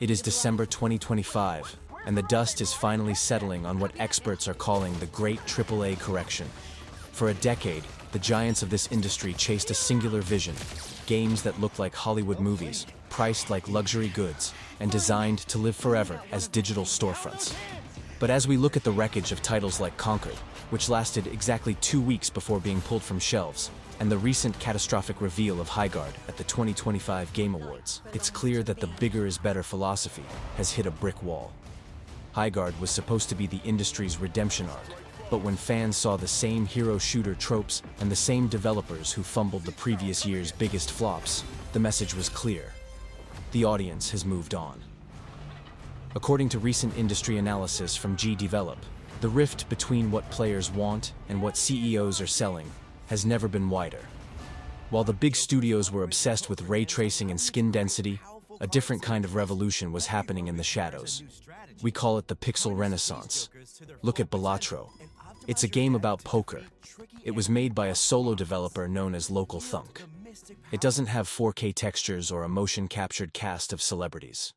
It is December 2025, and the dust is finally settling on what experts are calling the Great AAA Correction. For a decade, the giants of this industry chased a singular vision: games that looked like Hollywood movies, priced like luxury goods, and designed to live forever as digital storefronts. But as we look at the wreckage of titles like Concord, which lasted exactly 2 weeks before being pulled from shelves, and the recent catastrophic reveal of Highguard at the 2025 Game Awards, it's clear that the bigger is better philosophy has hit a brick wall. Highguard was supposed to be the industry's redemption arc, but when fans saw the same hero shooter tropes and the same developers who fumbled the previous year's biggest flops, the message was clear: the audience has moved on. According to recent industry analysis from GDevelop, the rift between what players want and what CEOs are selling has never been wider. While the big studios were obsessed with ray tracing and skin density, a different kind of revolution was happening in the shadows. We call it the pixel renaissance. Look at Balatro. It's a game about poker. It was made by a solo developer known as LocalThunk. It doesn't have 4K textures or a motion-captured cast of celebrities.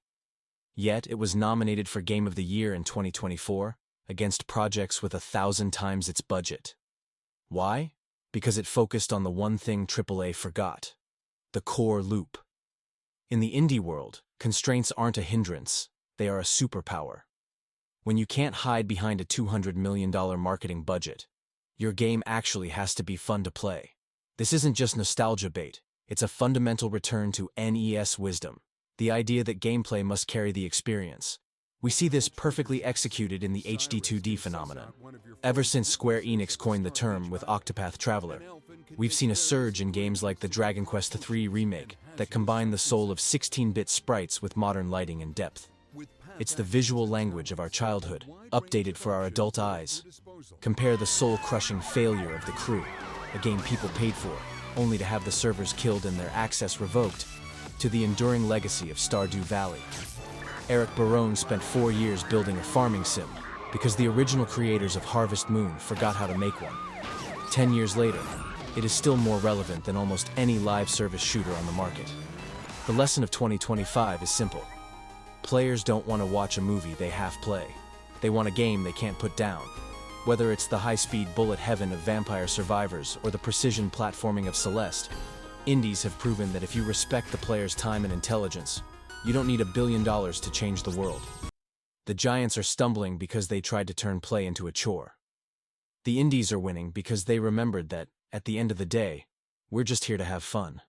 Yet it was nominated for Game of the Year in 2024, against projects with 1,000 times its budget. Why? Because it focused on the one thing AAA forgot: the core loop. In the indie world, constraints aren't a hindrance, they are a superpower. When you can't hide behind a $200 million marketing budget, your game actually has to be fun to play. This isn't just nostalgia bait, it's a fundamental return to NES wisdom, the idea that gameplay must carry the experience. We see this perfectly executed in the HD2D phenomenon. Ever since Square Enix coined the term with Octopath Traveler, we've seen a surge in games like the Dragon Quest III remake that combine the soul of 16-bit sprites with modern lighting and depth. It's the visual language of our childhood, updated for our adult eyes. Compare the soul-crushing failure of The Crew, a game people paid for, only to have the servers killed and their access revoked, to the enduring legacy of Stardew Valley. Barone spent 4 years building a farming sim because the original creators of Harvest Moon forgot how to make one. 10 years later, it is still more relevant than almost any live service shooter on the market. The lesson of 2025 is simple. Players don't want to watch a movie they half-play. They want a game they can't put down. Whether it's the high-speed bullet heaven of Vampire Survivors or the precision platforming of Celeste, indies have proven that if you respect the player's time and intelligence, you don't need $1 billion to change the world. The giants are stumbling because they tried to turn play into a chore. The indies are winning because they remembered that, at the end of the day, we're just here to have fun.